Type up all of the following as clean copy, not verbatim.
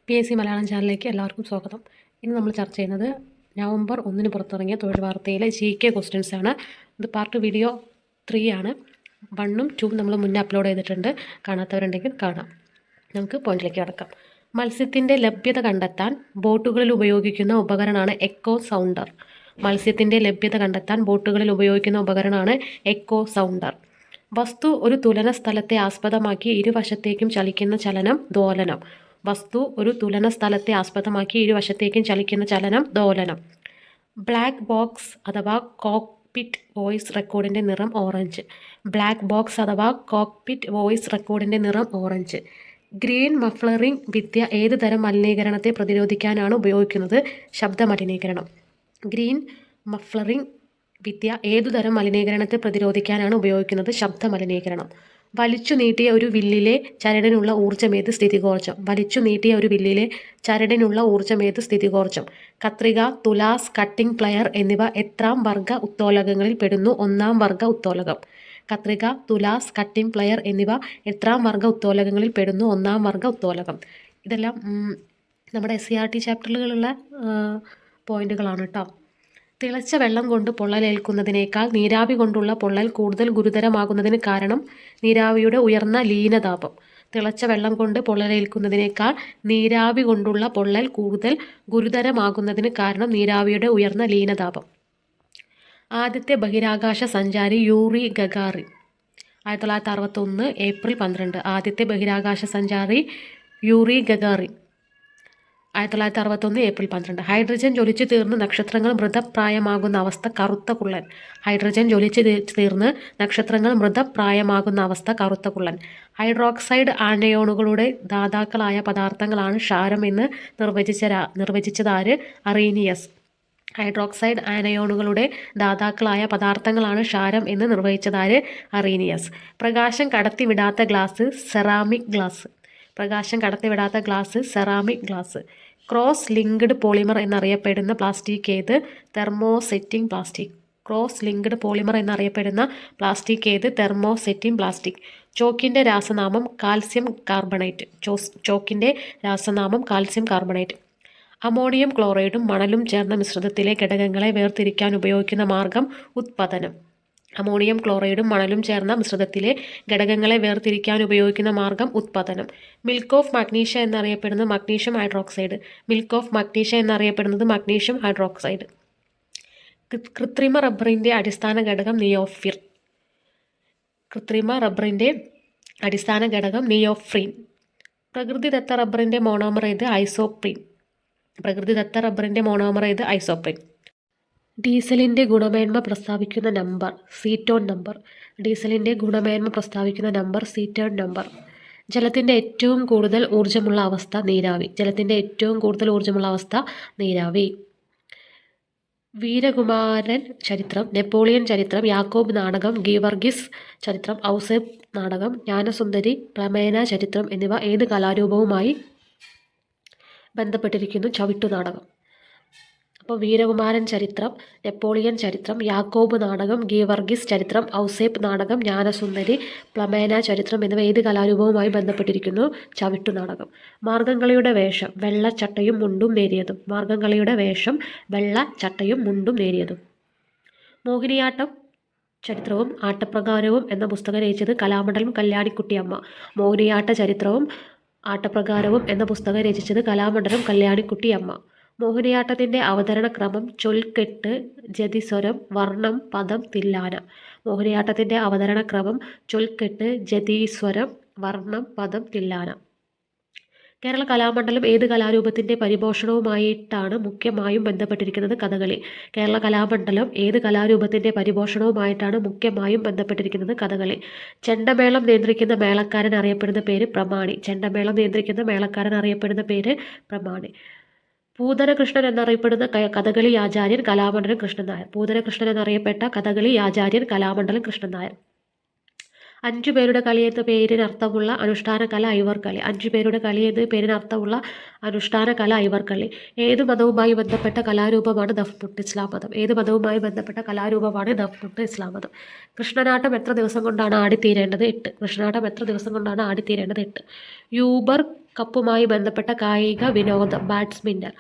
PSC Malayalam ചാനലിലേക്ക് എല്ലാവർക്കും സ്വാഗതം. ഇന്ന് നമ്മൾ ചർച്ച ചെയ്യുന്നത് നവംബർ 1 പുറത്തിറങ്ങിയ തൊഴിൽ വാർത്തയിലെ GK ക്വസ്റ്റ്യൻസ് ആണ്. ഇത് പാർട്ട് വീഡിയോ 3 ആണ്. 1ഉം 2ഉം നമ്മൾ മുന്നേ അപ്ലോഡ് ചെയ്തിട്ടുണ്ട്. കാണാത്തവരുണ്ടെങ്കിൽ കാണാം. നമുക്ക് പോയിന്റിലേക്ക് കടക്കാം. മത്സ്യത്തിൻ്റെ ലഭ്യത കണ്ടെത്താൻ ബോട്ടുകളിൽ ഉപയോഗിക്കുന്ന ഉപകരണമാണ് എക്കോ സൗണ്ടർ. മത്സ്യത്തിൻ്റെ ലഭ്യത കണ്ടെത്താൻ ബോട്ടുകളിൽ ഉപയോഗിക്കുന്ന ഉപകരണമാണ് എക്കോ സൗണ്ടർ. വസ്തു ഒരു തുലന സ്ഥലത്തെ ആസ്പദമാക്കി ഇരുവശത്തേക്കും ചലിക്കുന്ന ചലനം ദോലനം. വസ്തു ഒരു തുലന സ്ഥലത്തെ ആസ്പദമാക്കി ഇരുവശത്തേക്കും ചലിക്കുന്ന ചലനം ദോലനം. ബ്ലാക്ക് ബോക്സ് അഥവാ കോക്പിറ്റ് വോയിസ് റെക്കോർഡിൻ്റെ നിറം ഓറഞ്ച്. ബ്ലാക്ക് ബോക്സ് അഥവാ കോക്പിറ്റ് വോയിസ് റെക്കോർഡിൻ്റെ നിറം ഓറഞ്ച്. ഗ്രീൻ മഫ്ലറിംഗ് വിദ്യ ഏത് തരം മലിനീകരണത്തെ പ്രതിരോധിക്കാനാണ് ഉപയോഗിക്കുന്നത്? ശബ്ദ മലിനീകരണം. ഗ്രീൻ മഫ്ലറിംഗ് വിദ്യ ഏതുതരം മലിനീകരണത്തെ പ്രതിരോധിക്കാനാണ് ഉപയോഗിക്കുന്നത്? ശബ്ദ മലിനീകരണം. വലിച്ചു നീട്ടിയ ഒരു വില്ലിലെ ചരടിനുള്ള ഊർജ്ജമേത്? സ്ഥിതികോർജ്ജം. വലിച്ചു നീട്ടിയ ഒരു വില്ലിലെ ചരടിനുള്ള ഊർജ്ജമേത്? സ്ഥിതികോർജ്ജം. കത്രിക, തുലാസ്, കട്ടിംഗ് പ്ലയർ എന്നിവ എത്രാം വർഗ ഉത്തോലകങ്ങളിൽ പെടുന്നു? 1-ാം വർഗ ഉത്തോലകം. കത്രിക, തുലാസ്, കട്ടിംഗ് പ്ലയർ എന്നിവ എത്രാം വർഗ ഉത്തോലകങ്ങളിൽ പെടുന്നു? 1-ാം വർഗ ഉത്തോലകം. ഇതെല്ലാം നമ്മുടെ SCERT ചാപ്റ്ററുകളിലുള്ള പോയിന്റുകളാണ് കേട്ടോ. തിളച്ച വെള്ളം കൊണ്ട് പൊള്ളലേൽക്കുന്നതിനേക്കാൾ നീരാവി കൊണ്ടുള്ള പൊള്ളൽ കൂടുതൽ ഗുരുതരമാകുന്നതിന് കാരണം നീരാവിയുടെ ഉയർന്ന ലീനതാപം. തിളച്ച വെള്ളം കൊണ്ട് പൊള്ളലേൽക്കുന്നതിനേക്കാൾ നീരാവി കൊണ്ടുള്ള പൊള്ളൽ കൂടുതൽ ഗുരുതരമാകുന്നതിന് കാരണം നീരാവിയുടെ ഉയർന്ന ലീനതാപം. ആദ്യത്തെ ബഹിരാകാശ സഞ്ചാരി യൂറി ഗഗാറിൻ. 1961 ഏപ്രിൽ 12. ആദ്യത്തെ ബഹിരാകാശ സഞ്ചാരി യൂറി ഗഗാറിൻ. 1961 ഏപ്രിൽ 12. ഹൈഡ്രജൻ ജ്വലിച്ചു തീർന്ന് നക്ഷത്രങ്ങൾ മൃതപ്രായമാകുന്ന അവസ്ഥ കറുത്ത കുള്ളൻ. ഹൈഡ്രജൻ ജ്വലിച്ചു തീർന്ന് നക്ഷത്രങ്ങൾ മൃതപ്രായമാകുന്ന അവസ്ഥ കറുത്ത കുള്ളൻ. ഹൈഡ്രോക്സൈഡ് ആനയോണുകളുടെ ദാതാക്കളായ പദാർത്ഥങ്ങളാണ് ക്ഷാരം എന്ന് നിർവചിച്ചതാര്? അറീനിയസ്. ഹൈഡ്രോക്സൈഡ് ആനയോണുകളുടെ ദാതാക്കളായ പദാർത്ഥങ്ങളാണ് ക്ഷാരം എന്ന് നിർവചിച്ചതാര്? അറീനിയസ്. പ്രകാശം കടത്തിവിടാത്ത ഗ്ലാസ് സെറാമിക് ഗ്ലാസ്. പ്രകാശം കടത്തിവിടാത്ത glass ceramic glass. Cross linked polymer എന്നറിയപ്പെടുന്ന പ്ലാസ്റ്റിക് ഏത്? Thermosetting plastic. Cross linked polymer എന്നറിയപ്പെടുന്ന പ്ലാസ്റ്റിക് ഏത്? Thermosetting plastic. ചോക്കിൻ്റെ രാസനാമം കാൽസ്യം കാർബണേറ്റ്. ചോക്കിൻ്റെ രാസനാമം കാൽസ്യം കാർബണേറ്റ്. അമോണിയം ക്ലോറൈഡും മണലും ചേർന്ന മിശ്രിതത്തിലെ ഘടകങ്ങളെ വേർതിരിക്കാൻ ഉപയോഗിക്കുന്ന മാർഗം ഉത്പതനം. അമോണിയം ക്ലോറൈഡും മണലും ചേർന്ന മിശ്രിതത്തിലെ ഘടകങ്ങളെ വേർതിരിക്കാൻ ഉപയോഗിക്കുന്ന മാർഗം ഉത്പതനം. മിൽക്ക് ഓഫ് മഗ്നീഷ്യ എന്നറിയപ്പെടുന്നത് magnesium hydroxide. Milk of magnesia എന്നറിയപ്പെടുന്നത് മഗ്നീഷ്യം ഹൈഡ്രോക്സൈഡ്. കൃത്രിമ റബ്ബറിൻ്റെ അടിസ്ഥാന ഘടകം നിയോഫിർ. കൃത്രിമ റബ്ബറിൻ്റെ അടിസ്ഥാന ഘടകം നിയോഫ്രീൻ. പ്രകൃതിദത്ത റബ്ബറിൻ്റെ മോണോമർ ഏത്? ഐസോപ്രീൻ. പ്രകൃതിദത്ത റബ്ബറിൻ്റെ മോണോമർ ഏത്? ഐസോപ്രീൻ. ഡീസലിൻ്റെ ഗുണമേന്മ പ്രസ്താവിക്കുന്ന നമ്പർ? സീറ്റോൺ നമ്പർ. ഡീസലിൻ്റെ ഗുണമേന്മ പ്രസ്താവിക്കുന്ന നമ്പർ? സീറ്റോൺ നമ്പർ. ജലത്തിൻ്റെ ഏറ്റവും കൂടുതൽ ഊർജ്ജമുള്ള അവസ്ഥ? നീരാവി. ജലത്തിൻ്റെ ഏറ്റവും കൂടുതൽ ഊർജ്ജമുള്ള അവസ്ഥ? നീരാവി. വീരകുമാരൻ ചരിത്രം, നെപ്പോളിയൻ ചരിത്രം, യാക്കോബ് നാടകം, ഗീവർഗീസ് ചരിത്രം, ഔസേപ്പ് നാടകം, ജ്ഞാനസുന്ദരി, പ്ലമേന ചരിത്രം എന്നിവ ഏത് കലാരൂപവുമായി ബന്ധപ്പെട്ടിരിക്കുന്നു? ചവിട്ടുനാടകം. അപ്പോൾ വീരകുമാരൻ ചരിത്രം, നെപ്പോളിയൻ ചരിത്രം, യാക്കോബ് നാടകം, ഗീവർഗീസ് ചരിത്രം, ഔസേപ്പ് നാടകം, ജ്ഞാനസുന്ദരി, പ്ലമേന ചരിത്രം എന്നിവ ഏത് കലാരൂപവുമായി ബന്ധപ്പെട്ടിരിക്കുന്നു? ചവിട്ടുനാടകം. മാർഗംകളിയുടെ വേഷം? വെള്ള ചട്ടയും മുണ്ടും നേരിയതും. മാർഗംകളിയുടെ വേഷം വെള്ള ചട്ടയും മുണ്ടും നേരിയതും. മോഹിനിയാട്ടം ചരിത്രവും ആട്ടപ്രകാരവും എന്ന പുസ്തകം രചിച്ചത് കലാമണ്ഡലം കല്യാണിക്കുട്ടിയമ്മ. മോഹിനിയാട്ട ചരിത്രവും ആട്ടപ്രകാരവും എന്ന പുസ്തകം രചിച്ചത് കലാമണ്ഡലം കല്യാണിക്കുട്ടിയമ്മ. മോഹിനിയാട്ടത്തിൻ്റെ അവതരണ ക്രമം ചൊൽക്കെട്ട്, ജതിസ്വരം, വർണ്ണം, പദം, തില്ലാന. മോഹിനിയാട്ടത്തിൻ്റെ അവതരണ ക്രമം ചൊൽക്കെട്ട്, ജതിസ്വരം, വർണ്ണം, പദം, തില്ലാന. കേരള കലാമണ്ഡലം ഏത് കലാരൂപത്തിൻ്റെ പരിപോഷണവുമായിട്ടാണ് മുഖ്യമായും ബന്ധപ്പെട്ടിരിക്കുന്നത്? കഥകളി. കേരള കലാമണ്ഡലം ഏത് കലാരൂപത്തിൻ്റെ പരിപോഷണവുമായിട്ടാണ് മുഖ്യമായും ബന്ധപ്പെട്ടിരിക്കുന്നത്? കഥകളി. ചെണ്ടമേളം നിയന്ത്രിക്കുന്ന മേളക്കാരൻ അറിയപ്പെടുന്ന പേര്? പ്രമാണി. ചെണ്ടമേളം നിയന്ത്രിക്കുന്ന മേളക്കാരൻ അറിയപ്പെടുന്ന പേര്? പ്രമാണി. പൂതനകൃഷ്ണൻ എന്നറിയപ്പെടുന്ന കഥകളി ആചാര്യൻ? കലാമണ്ഡലം കൃഷ്ണൻ നായർ. പൂതനകൃഷ്ണൻ എന്നറിയപ്പെട്ട കഥകളി ആചാര്യൻ? കലാമണ്ഡലം കൃഷ്ണൻ നായർ. 5 പേരുടെ കളി എന്ന പേരിനർത്ഥമുള്ള അനുഷ്ഠാന കല ഐവർകളി. 5 പേരുടെ കളി എന്ന പേരിനർത്ഥമുള്ള അനുഷ്ഠാന കല ഐവർകളി. ഏത് മതവുമായി ബന്ധപ്പെട്ട കലാരൂപമാണ് ദഫ്മുട്ട്? ഇസ്ലാം മതം. ഏത് മതവുമായി ബന്ധപ്പെട്ട കലാരൂപമാണ് ദഫ്മുട്ട്? ഇസ്ലാം മതം. കൃഷ്ണനാട്ടം എത്ര ദിവസം കൊണ്ടാണ് ആടിത്തീരേണ്ടത്? 8. കൃഷ്ണനാട്ടം എത്ര ദിവസം കൊണ്ടാണ് ആടിത്തീരേണ്ടത്? 8. യൂബർ കപ്പുമായി ബന്ധപ്പെട്ട കായിക വിനോദം ബാഡ്മിൻ്റൺ.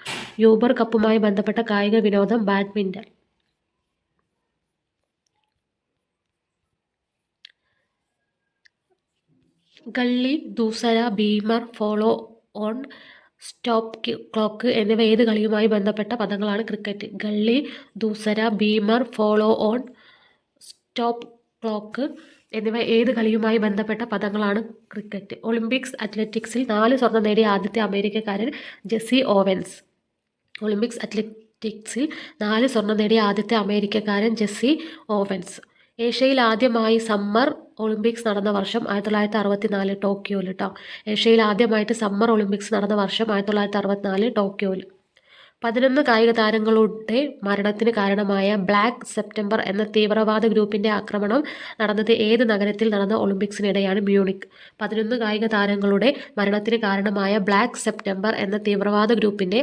യൂബർ കപ്പുമായി ബന്ധപ്പെട്ട കായിക വിനോദം badminton. Gully, doosra, beamer, follow on, stop clock എന്നിവ ഏത് കളിയുമായി ബന്ധപ്പെട്ട പദങ്ങളാണ്? Cricket. Gully, doosra, beamer, follow on, stop clock എന്നിവ ഏത് കളിയുമായി ബന്ധപ്പെട്ട പദങ്ങളാണ്? ക്രിക്കറ്റ്. ഒളിമ്പിക്സ് അത്ലറ്റിക്സിൽ 4 സ്വർണം നേടിയ ആദ്യത്തെ അമേരിക്കക്കാരൻ ജെസ്സി ഓവൻസ്. ഒളിമ്പിക്സ് അത്ലറ്റിക്സിൽ 4 സ്വർണം നേടിയ ആദ്യത്തെ അമേരിക്കക്കാരൻ ജെസ്സി ഓവൻസ്. ഏഷ്യയിൽ ആദ്യമായി സമ്മർ ഒളിമ്പിക്സ് നടന്ന വർഷം 1964 ടോക്കിയോയിൽ കേട്ടോ. ഏഷ്യയിൽ ആദ്യമായിട്ട് സമ്മർ ഒളിമ്പിക്സ് നടന്ന വർഷം 1964 ടോക്കിയോയിൽ. 11 കായിക താരങ്ങളുടെ മരണത്തിന് കാരണമായ ബ്ലാക്ക് സെപ്റ്റംബർ എന്ന തീവ്രവാദ ഗ്രൂപ്പിൻ്റെ ആക്രമണം നടന്നത് ഏത് നഗരത്തിൽ നടന്ന ഒളിമ്പിക്സിനിടെയാണ്? മ്യൂണിക്. 11 കായിക താരങ്ങളുടെ മരണത്തിന് കാരണമായ ബ്ലാക്ക് സെപ്റ്റംബർ എന്ന തീവ്രവാദ ഗ്രൂപ്പിൻ്റെ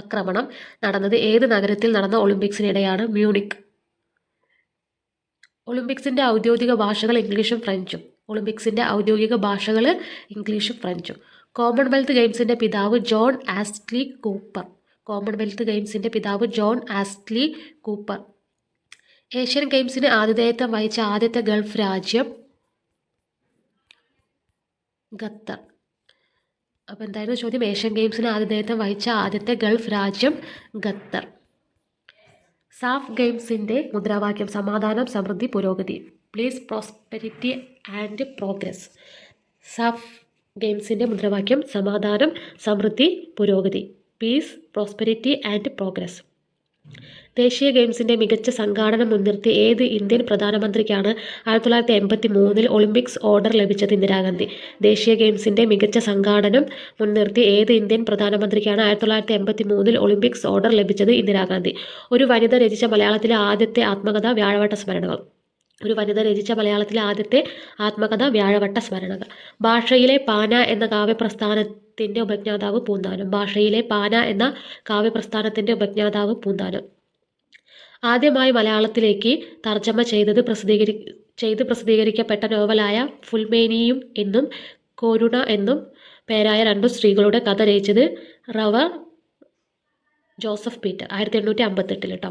ആക്രമണം നടന്നത് ഏത് നഗരത്തിൽ നടന്ന ഒളിമ്പിക്സിനിടെയാണ്? മ്യൂണിക്. ഒളിമ്പിക്സിൻ്റെ ഔദ്യോഗിക ഭാഷകൾ ഇംഗ്ലീഷും ഫ്രഞ്ചും. ഒളിമ്പിക്സിൻ്റെ ഔദ്യോഗിക ഭാഷകൾ ഇംഗ്ലീഷും ഫ്രഞ്ചും. കോമൺവെൽത്ത് ഗെയിംസിൻ്റെ പിതാവ് ജോൺ ആസ്റ്റ്ലി കൂപ്പർ. കോമൺവെൽത്ത് ഗെയിംസിൻ്റെ പിതാവ് ജോൺ ആസ്റ്റ്ലി കൂപ്പർ. ഏഷ്യൻ ഗെയിംസിന് ആതിഥേയത്വം വഹിച്ച ആദ്യത്തെ ഗൾഫ് രാജ്യം? ഖത്തർ. അപ്പോൾ എന്തായിരുന്നു ചോദ്യം? ഏഷ്യൻ ഗെയിംസിന് ആതിഥേയത്വം വഹിച്ച ആദ്യത്തെ ഗൾഫ് രാജ്യം ഖത്തർ. സാഫ് ഗെയിംസിൻ്റെ മുദ്രാവാക്യം സമാധാനം, സമൃദ്ധി, പുരോഗതി. Peace, prosperity and progress. SAF ഗെയിംസിൻ്റെ മുദ്രാവാക്യം സമാധാനം, സമൃദ്ധി, പുരോഗതി. Peace, prosperity and progress. ദേശീയ ഗെയിംസിൻ്റെ മികച്ച സംഘാടനം മുൻനിർത്തി ഏത് ഇന്ത്യൻ പ്രധാനമന്ത്രിക്കാണ് 1983 ഒളിമ്പിക്സ് ഓർഡർ ലഭിച്ചത്? ഇന്ദിരാഗാന്ധി. ദേശീയ ഗെയിംസിൻ്റെ മികച്ച സംഘാടനം മുൻനിർത്തി ഏത് ഇന്ത്യൻ പ്രധാനമന്ത്രിക്കാണ് 1983 ഒളിമ്പിക്സ് ഓർഡർ ലഭിച്ചത്? ഇന്ദിരാഗാന്ധി. ഒരു വനിത രചിച്ച മലയാളത്തിലെ ആദ്യത്തെ ആത്മകഥ വ്യാഴവട്ട സ്മരണകൾ. ഒരു വനിത രചിച്ച മലയാളത്തിലെ ആദ്യത്തെ ആത്മകഥ വ്യാഴവട്ട സ്മരണകൾ. ഭാഷയിലെ പാന എന്ന കാവ്യപ്രസ്ഥാനത്തിൻ്റെ ഉപജ്ഞാതാവ് പൂന്താനം. ഭാഷയിലെ പാന എന്ന കാവ്യപ്രസ്ഥാനത്തിൻ്റെ ഉപജ്ഞാതാവ് പൂന്താനം. ആദ്യമായി മലയാളത്തിലേക്ക് തർജ്ജമ ചെയ്ത് പ്രസിദ്ധീകരിക്കപ്പെട്ട നോവലായ ഫുൽമേനിയും എന്നും കോരുണ എന്നും പേരായ 2 സ്ത്രീകളുടെ കഥ രചിച്ചത് റവർ ജോസഫ് പീറ്റർ. 1858 കേട്ടോ.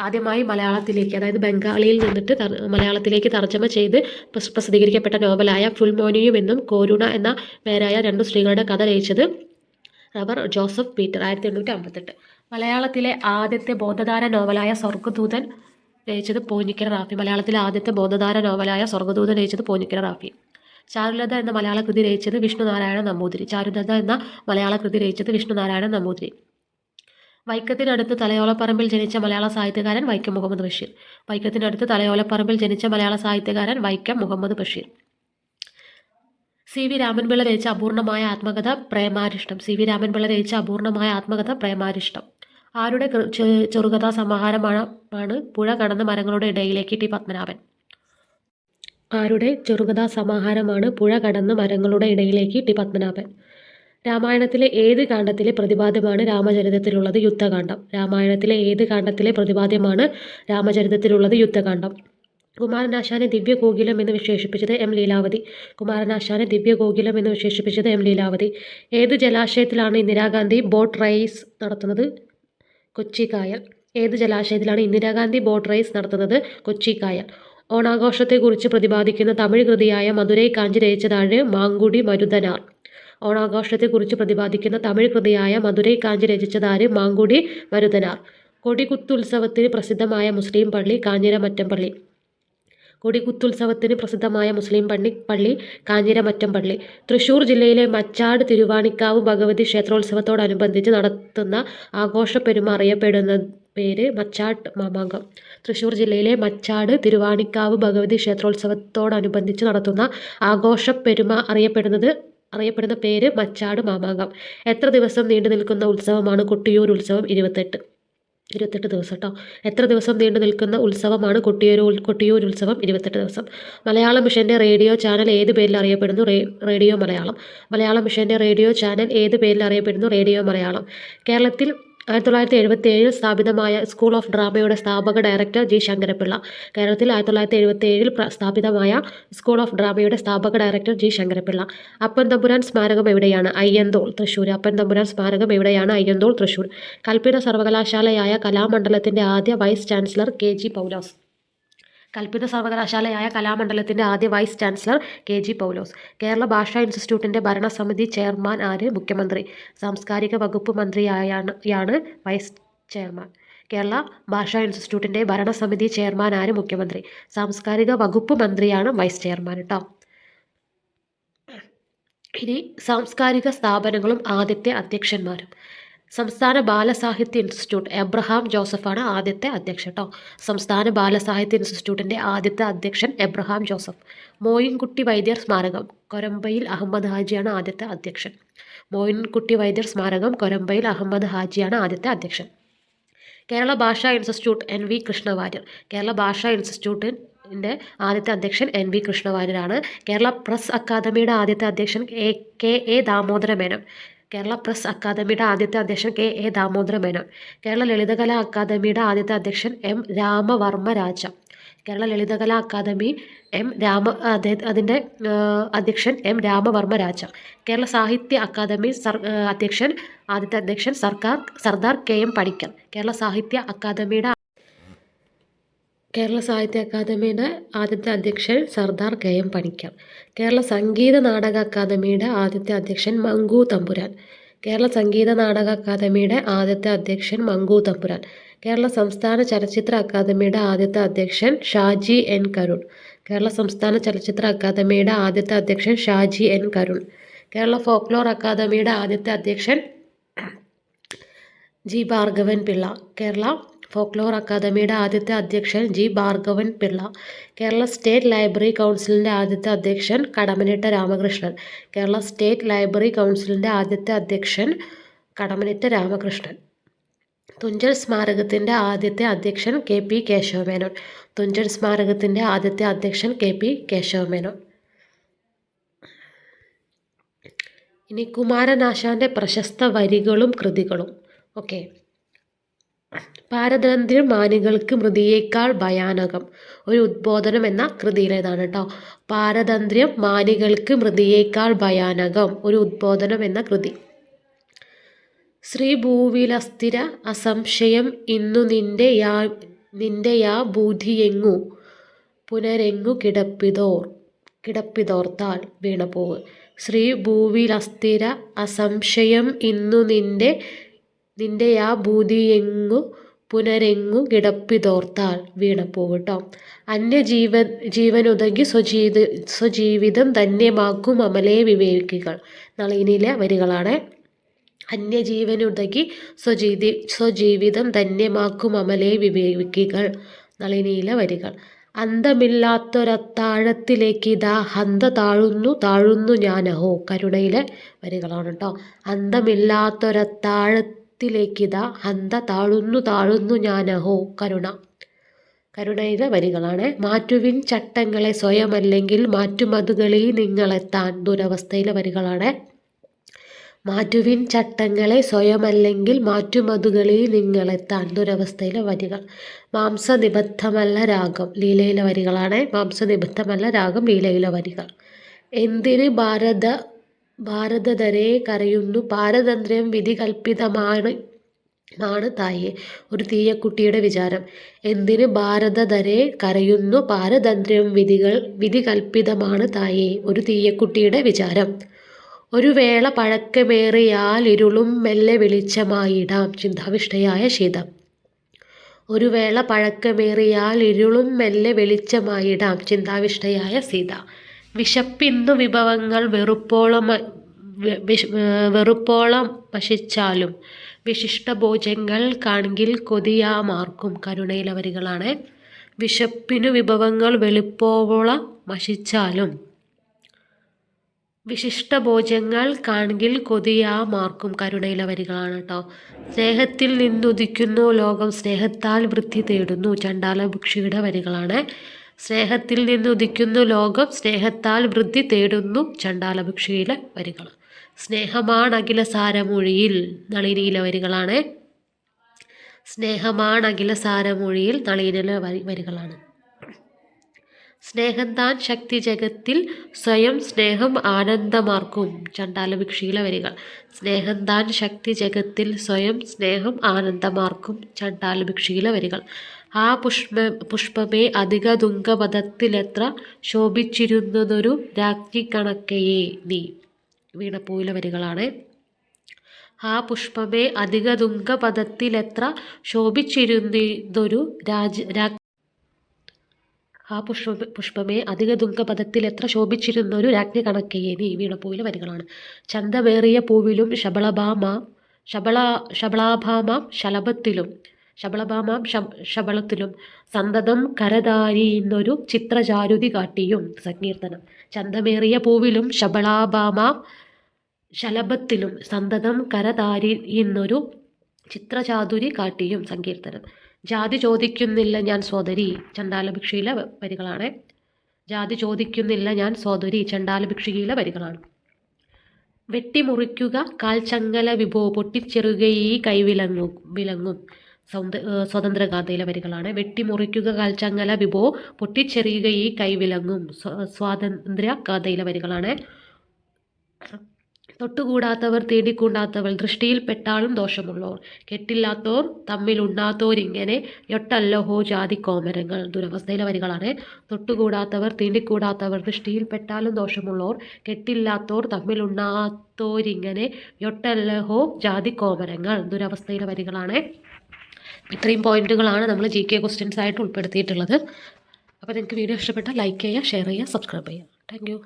ആദ്യമായി മലയാളത്തിലേക്ക്, അതായത് ബംഗാളിയിൽ നിന്നിട്ട് മലയാളത്തിലേക്ക് തർജ്ജമ ചെയ്ത് പ്രസിദ്ധീകരിക്കപ്പെട്ട നോവലായ ഫുൽമോനിയും എന്നും കോരുണ എന്ന പേരായ 2 സ്ത്രീകളുടെ കഥ രചിച്ചത് റവർ ജോസഫ് പീറ്റർ. 1858. മലയാളത്തിലെ ആദ്യത്തെ ബോധധാര നോവലായ സ്വർഗ്ഗദൂതൻ രചിച്ചത് പോഞ്ഞിക്കര റാഫി. മലയാളത്തിലെ ആദ്യത്തെ ബോധധാര നോവലായ സ്വർഗ്ഗദൂതൻ രചിച്ചത് പോഞ്ഞിക്കര റാഫി. ചാരുലത എന്ന മലയാള കൃതി രചിച്ചത് വിഷ്ണുനാരായണ നമ്പൂതിരി. ചാരുലത എന്ന മലയാള കൃതി രചിച്ചത് വിഷ്ണുനാരായണ നമ്പൂതിരി. വൈക്കത്തിനടുത്ത് തലയോലപ്പറമ്പിൽ ജനിച്ച മലയാള സാഹിത്യകാരൻ വൈക്കം മുഹമ്മദ് ബഷീർ. വൈക്കത്തിനടുത്ത് തലയോലപ്പറമ്പിൽ ജനിച്ച മലയാള സാഹിത്യകാരൻ വൈക്കം മുഹമ്മദ് ബഷീർ. CV രാമൻപിള്ള രചിച്ച അപൂർണമായ ആത്മകഥ പ്രേമാരിഷ്ടം. CV രാമൻപിള്ള രചിച്ച അപൂർണമായ ആത്മകഥ പ്രേമാരിഷ്ടം. ആരുടെ ചെറുകഥാ സമാഹാരമാണ് പുഴ കടന്ന് മരങ്ങളുടെ ഇടയിലേക്ക്? ടി പത്മനാഭൻ. ആരുടെ ചെറുകഥാ സമാഹാരമാണ് പുഴ കടന്ന് മരങ്ങളുടെ ഇടയിലേക്ക്? ടി പത്മനാഭൻ. രാമായണത്തിലെ ഏത് കാണ്ഡത്തിലെ പ്രതിപാദ്യമാണ് രാമചരിതത്തിലുള്ളത്? യുദ്ധകാന്ഡം. രാമായണത്തിലെ ഏത് കാണ്ഡത്തിലെ പ്രതിപാദ്യമാണ് രാമചരിതത്തിലുള്ളത്? യുദ്ധകാന്ഡം. കുമാരനാശാനെ ദിവ്യകോകിലം എന്ന് വിശേഷിപ്പിച്ചത് M. ലീലാവതി. കുമാരനാശാനെ ദിവ്യകോകിലം എന്ന് വിശേഷിപ്പിച്ചത് M. ലീലാവതി. ഏത് ജലാശയത്തിലാണ് ഇന്ദിരാഗാന്ധി ബോട്ട് റേസ് നടത്തുന്നത്? കൊച്ചി കായൽ. ഏത് ജലാശയത്തിലാണ് ഇന്ദിരാഗാന്ധി ബോട്ട് റേസ് നടത്തുന്നത്? കൊച്ചി കായൽ. ഓണാഘോഷത്തെക്കുറിച്ച് പ്രതിപാദിക്കുന്ന തമിഴ് കൃതിയായ മധുരൈ കാഞ്ചി രചിച്ചതാണ് മാങ്കുടി മരുതനാർ. ഓണാഘോഷത്തെക്കുറിച്ച് പ്രതിപാദിക്കുന്ന തമിഴ് കൃതിയായ മധുരൈ കാഞ്ചി രചിച്ചതാര്? മാങ്കുടി മരുതനാർ. കൊടികുത്തുത്സവത്തിന് പ്രസിദ്ധമായ മുസ്ലിം പള്ളി? കാഞ്ഞിരമറ്റം പള്ളി. കൊടികുത്തുത്സവത്തിന് പ്രസിദ്ധമായ മുസ്ലിം പള്ളി കാഞ്ഞിരമറ്റം പള്ളി. തൃശ്ശൂർ ജില്ലയിലെ മച്ചാട് തിരുവാണിക്കാവ് ഭഗവതി ക്ഷേത്രോത്സവത്തോടനുബന്ധിച്ച് നടത്തുന്ന ആഘോഷപ്പെരുമ അറിയപ്പെടുന്ന പേര് മച്ചാട്ട് മാമാങ്കം. തൃശ്ശൂർ ജില്ലയിലെ മച്ചാട് തിരുവാണിക്കാവ് ഭഗവതി ക്ഷേത്രോത്സവത്തോടനുബന്ധിച്ച് നടത്തുന്ന ആഘോഷപ്പെരുമ അറിയപ്പെടുന്ന പേര് മച്ചാട് മാമാങ്കം. എത്ര ദിവസം നീണ്ടു നിൽക്കുന്ന ഉത്സവമാണ് കൊട്ടിയൂർ ഉത്സവം? 28 ദിവസം കേട്ടോ. എത്ര ദിവസം നീണ്ടു നിൽക്കുന്ന ഉത്സവമാണ് കൊട്ടിയൂർ ഉത്സവം? 28 ദിവസം. മലയാള മിഷൻ്റെ റേഡിയോ ചാനൽ ഏത് പേരിൽ അറിയപ്പെടുന്നു? റേഡിയോ മലയാളം. മലയാള മിഷൻ്റെ റേഡിയോ ചാനൽ ഏത് പേരിൽ അറിയപ്പെടുന്നു? റേഡിയോ മലയാളം. കേരളത്തിൽ 1977 സ്ഥാപിതമായ സ്കൂൾ ഓഫ് ഡ്രാമയുടെ സ്ഥാപക ഡയറക്ടർ ജി ശങ്കരപ്പിള്ള. കേരളത്തിൽ 1977 സ്ഥാപിതമായ സ്കൂൾ ഓഫ് ഡ്രാമയുടെ സ്ഥാപക ഡയറക്ടർ ജി ശങ്കരപ്പിള്ള. അപ്പൻ തമ്പുരാൻ സ്മാരകം എവിടെയാണ്? അയ്യന്തോൾ, തൃശ്ശൂർ. അപ്പൻ തമ്പുരാൻ സ്മാരകം എവിടെയാണ്? അയ്യന്തോൾ, തൃശ്ശൂർ. കൽപ്പിത സർവകലാശാലയായ കലാമണ്ഡലത്തിൻ്റെ ആദ്യ വൈസ് ചാൻസലർ കെ ജി പൗലോസ്. കൽപ്പിത സർവകലാശാലയായ കലാമണ്ഡലത്തിൻ്റെ ആദ്യ വൈസ് ചാൻസലർ കെ ജി പൗലോസ്. കേരള ഭാഷാ ഇൻസ്റ്റിറ്റ്യൂട്ടിൻ്റെ ഭരണസമിതി ചെയർമാൻ ആര്? മുഖ്യമന്ത്രി. സാംസ്കാരിക വകുപ്പ് മന്ത്രിയാണ് വൈസ് ചെയർമാൻ. കേരള ഭാഷാ ഇൻസ്റ്റിറ്റ്യൂട്ടിൻ്റെ ഭരണസമിതി ചെയർമാൻ ആര്? മുഖ്യമന്ത്രി. സാംസ്കാരിക വകുപ്പ് മന്ത്രിയാണ് വൈസ് ചെയർമാൻ കേട്ടോ. ഇനി സാംസ്കാരിക സ്ഥാപനങ്ങളും ആദ്യത്തെ അധ്യക്ഷന്മാരും. സംസ്ഥാന ബാലസാഹിത്യ ഇൻസ്റ്റിറ്റ്യൂട്ട് എബ്രഹാം ജോസഫാണ് ആദ്യത്തെ അധ്യക്ഷൻ കേട്ടോ. സംസ്ഥാന ബാലസാഹിത്യ ഇൻസ്റ്റിറ്റ്യൂട്ടിൻ്റെ ആദ്യത്തെ അധ്യക്ഷൻ എബ്രഹാം ജോസഫ്. മോയിൻകുട്ടി വൈദ്യർ സ്മാരകം കൊരമ്പയിൽ അഹമ്മദ് ഹാജിയാണ് ആദ്യത്തെ അധ്യക്ഷൻ. മോയിൻകുട്ടി വൈദ്യർ സ്മാരകം കൊരമ്പയിൽ അഹമ്മദ് ഹാജിയാണ് ആദ്യത്തെ അധ്യക്ഷൻ. Kerala Bhasha institute N V Krishnavariar. Kerala Bhasha ഇൻസ്റ്റിറ്റ്യൂട്ടിൻ്റെ ആദ്യത്തെ അധ്യക്ഷൻ എൻ വി കൃഷ്ണവാര്യരാണ്. കേരള പ്രസ് അക്കാദമിയുടെ ആദ്യത്തെ അധ്യക്ഷൻ K A Damodara Menon. Kerala press അക്കാദമിയുടെ ആദ്യത്തെ അധ്യക്ഷൻ കെ എ ദാമോദര മേനോൻ. കേരള ലളിതകലാ അക്കാദമിയുടെ ആദ്യത്തെ അധ്യക്ഷൻ എം രാമവർമ്മ രാജ. കേരള ലളിതകലാ അക്കാദമി അതിൻ്റെ അധ്യക്ഷൻ എം രാമവർമ്മ രാജ. കേരള സാഹിത്യ അക്കാദമി ആദ്യത്തെ അധ്യക്ഷൻ സർദാർ കെ എം പണിക്കർ. കേരള സാഹിത്യ അക്കാദമിയുടെ ആദ്യത്തെ അധ്യക്ഷൻ സർദാർ കെ എം പണിക്കർ. കേരള സംഗീത നാടക അക്കാദമിയുടെ ആദ്യത്തെ അധ്യക്ഷൻ മങ്കു തമ്പുരാൻ. കേരള സംഗീത നാടക അക്കാദമിയുടെ ആദ്യത്തെ അധ്യക്ഷൻ മങ്കു തമ്പുരാൻ. കേരള സംസ്ഥാന ചലച്ചിത്ര അക്കാദമിയുടെ ആദ്യത്തെ അധ്യക്ഷൻ ഷാജി എൻ കരുൺ. കേരള സംസ്ഥാന ചലച്ചിത്ര അക്കാദമിയുടെ ആദ്യത്തെ അധ്യക്ഷൻ ഷാജി എൻ കരുൺ. കേരള ഫോക്ലോർ അക്കാദമിയുടെ ആദ്യത്തെ അധ്യക്ഷൻ ജി ഭാർഗവൻ പിള്ള. കേരള ഫോക്ലോർ അക്കാദമിയുടെ ആദ്യത്തെ അധ്യക്ഷൻ G Bhargavan Pillai. Kerala state library കൗൺസിലിൻ്റെ ആദ്യത്തെ അധ്യക്ഷൻ കടമനിട്ട രാമകൃഷ്ണൻ. കേരള സ്റ്റേറ്റ് ലൈബ്രറി കൗൺസിലിൻ്റെ ആദ്യത്തെ അധ്യക്ഷൻ കടമനിട്ട രാമകൃഷ്ണൻ. തുഞ്ചൻ സ്മാരകത്തിൻ്റെ ആദ്യത്തെ അധ്യക്ഷൻ കെ പി കേശവമേനോൻ. തുഞ്ചൻ സ്മാരകത്തിൻ്റെ ആദ്യത്തെ അധ്യക്ഷൻ കെ പി കേശവമേനോൻ. ഇനി കുമാരനാശാൻ്റെ പ്രശസ്ത വരികളും കൃതികളും. ഓക്കെ. പാരതന്ത്ര്യം മാനികൾക്ക് മൃതിയേക്കാൾ ഭയാനകം ഒരു ഉദ്ബോധനം എന്ന കൃതിയിലേതാണ് കേട്ടോ. പാരതന്ത്ര്യം മാനികൾക്ക് മൃതിയേക്കാൾ ഭയാനകം ഒരു ഉദ്ബോധനം എന്ന കൃതി. ശ്രീ ഭൂവിലസ്ഥിര അസംശയം ഇന്നു നിന്റെ യാ ബൂധിയെങ്ങു പുനരെങ്ങു കിടപ്പിതോർത്താൽ വീണപോവ്. ശ്രീ ഭൂവിലസ്ഥിര അസംശയം ഇന്നു നിന്റെ യാ ബൂധിയെങ്ങു പുനരെങ്ങു കിടപ്പിതോർത്താൽ വീണപ്പോവ് കേട്ടോ. ജീവനുതകി സ്വജീവിതം ധന്യമാക്കും അമലേ വിവേകികൾ. നളിനിയിലെ വരികളാണ്. അന്യജീവനുതകി സ്വജീവിതം ധന്യമാക്കും അമലേ വിവേകികൾ. നളിനിയിലെ വരികൾ. അന്തമില്ലാത്തൊരത്താഴത്തിലേക്കിതാ ഹന്ത താഴുന്നു ഞാനഹോ. കരുണയിലെ വരികളാണ് കേട്ടോ. അന്തമില്ലാത്തൊരത്താഴത്തിലേക്കിതാ ഹന്ത താഴുന്നു ഞാനഹോ. കരുണയിലെ വരികളാണ്. മാറ്റുവിൻ ചട്ടങ്ങളെ സ്വയമല്ലെങ്കിൽ മാറ്റുമതുകളിൽ നിങ്ങളെത്താൻ. ദുരവസ്ഥയിലെ വരികളാണ്. മാറ്റുവിൻ ചട്ടങ്ങളെ സ്വയമല്ലെങ്കിൽ മാറ്റുമതുകളിൽ നിങ്ങളെത്താൻ. ദുരവസ്ഥയിലെ വരികൾ. മാംസനിബദ്ധമല്ല രാഗം. ലീലയിലെ വരികളാണ്. മാംസനിബദ്ധമല്ല രാഗം. ലീലയിലെ വരികൾ. എന്തിന് ഭാരതധരെ കരയുന്നു പാരതന്ത്ര്യം വിധി കൽപ്പിതമാണ് തായേ. ഒരു തീയക്കുട്ടിയുടെ വിചാരം. എന്തിന് ഭാരതധരെ കരയുന്നു പാരതന്ത്ര്യം വിധി കൽപ്പിതമാണ് തായേ. ഒരു തീയക്കുട്ടിയുടെ വിചാരം. ഒരു വേള പഴക്കമേറിയാൽ ഇരുളും മെല്ലെ വെളിച്ചമായിടാം. ചിന്താവിഷ്ടയായ സീത. ഒരു വേള പഴക്കമേറിയാൽ ഇരുളും മെല്ലെ വെളിച്ചമായിടാം. ചിന്താവിഷ്ടയായ സീത. വിശപ്പിന്നു വിഭവങ്ങൾ വെറുപ്പോളം വശിച്ചാലും വിശിഷ്ടഭോജ്യങ്ങൾ കാൺകിൽ കൊതിയാമാർക്കും. കരുണയിലെ വരികളാണ്. വിശപ്പിനു വിഭവങ്ങൾ വെളുപ്പോളം വശിച്ചാലും വിശിഷ്ടഭോജ്യങ്ങൾ കാൺകിൽ കൊതിയാമാർക്കും. കരുണയിലെ വരികളാണ് കേട്ടോ. സ്നേഹത്തിൽ നിന്നുദിക്കുന്നു ലോകം സ്നേഹത്താൽ വൃദ്ധി തേടുന്നു. ചണ്ടാലഭിക്ഷിയുടെ വരികളാണ്. സ്നേഹത്തിൽ നിന്നുദിക്കുന്നു ലോകം സ്നേഹത്താൽ വൃദ്ധി തേടുന്നു. ചണ്ടാലഭിക്ഷിയിലെ വരികൾ. സ്നേഹമാണ് അഖില സാരമൊഴിയിൽ. നളിനിയിലെ വരികളാണ്. സ്നേഹമാണ് അഖില സാരമൊഴിയിൽ നളിനിലെ വരികളാണ്. സ്നേഹം താൻ ശക്തി ജഗത്തിൽ സ്വയം സ്നേഹം ആനന്ദമാർക്കും ചണ്ഡാലഭിക്ഷിയിലെ വരികൾ. സ്നേഹം താൻ ശക്തി ജഗത്തിൽ സ്വയം സ്നേഹം ആനന്ദമാർക്കും ചണ്ഡാലഭിക്ഷിയിലെ വരികൾ. ആ പുഷ്പമേ അധിക തുങ്കപദത്തിലെത്ര ശോഭിച്ചിരുന്നതൊരു രാജ്ഞി കണക്കയേ നീ വീണപ്പൂവിലെ വരികളാണ്. ആ പുഷ്പമേ അധിക തുങ്കപദത്തിലെത്ര ശോഭിച്ചിരുന്നതൊരു പുഷ്പമേ അധിക തുങ്കപദത്തിലെത്ര ശോഭിച്ചിരുന്നൊരു രാജ്ഞി കണക്കയേ നീ വീണപ്പൂവിലെ വരികളാണ്. ചന്തമേറിയ പൂവിലും ശബളാഭാമാം ശബളത്തിലും സന്തതം കരതാരിന്നൊരു ചിത്രചാരുതി കാട്ടിയും സങ്കീർത്തനം. ചന്തമേറിയ പൂവിലും ശബളാഭാമാം ശലഭത്തിലും സന്തതം കരതാരിന്നൊരു ചിത്രചാതുരി കാട്ടിയും സങ്കീർത്തനം. ജാതി ചോദിക്കുന്നില്ല ഞാൻ സോദരി ചണ്ഡാലഭിക്ഷിയിലെ വരികളാണ്. ജാതി ചോദിക്കുന്നില്ല ഞാൻ സോദരി ചണ്ഡാലഭിക്ഷിയിലെ വരികളാണ്. വെട്ടിമുറിക്കുക കാൽച്ചങ്ങല വിഭോ പൊട്ടിച്ചെറുകയീ കൈവിലങ്ങും സ്വതന്ത്രഗാഥയിലെ വരികളാണ്. വെട്ടിമുറിക്കുക കാൽച്ചങ്ങല വിഭോ പൊട്ടിച്ചെറിയുകയീ കൈവിലങ്ങും സ്വാതന്ത്ര്യഗാഥയിലെ വരികളാണ്. തൊട്ടുകൂടാത്തവർ തീണ്ടിക്കൂടാത്തവൾ ദൃഷ്ടിയിൽ പെട്ടാലും ദോഷമുള്ളോർ കെട്ടില്ലാത്തോർ തമ്മിലുണ്ണാത്തോരിങ്ങനെ യൊട്ടല്ലഹോ ജാതി കോമരങ്ങൾ ദുരവസ്ഥയിലെ വരികളാണ്. തൊട്ടുകൂടാത്തവർ തീണ്ടിക്കൂടാത്തവർ ദൃഷ്ടിയിൽ പെട്ടാലും ദോഷമുള്ളോർ കെട്ടില്ലാത്തോർ തമ്മിലുണ്ണാത്തോരിങ്ങനെ യൊട്ടല്ലഹോ ജാതി കോമരങ്ങൾ ദുരവസ്ഥയിലെ വരികളാണ്. ഇത്രയും പോയിന്റുകളാണ് നമ്മൾ GK ക്വസ്റ്റ്യൻസ് ആയിട്ട് ഉൾപ്പെടുത്തിയിട്ടുള്ളത്. അപ്പോൾ നിങ്ങൾക്ക് വീഡിയോ ഇഷ്ടപ്പെട്ടാൽ ലൈക്ക് ചെയ്യുക, ഷെയർ ചെയ്യുക, സബ്സ്ക്രൈബ് ചെയ്യുക. Thank you.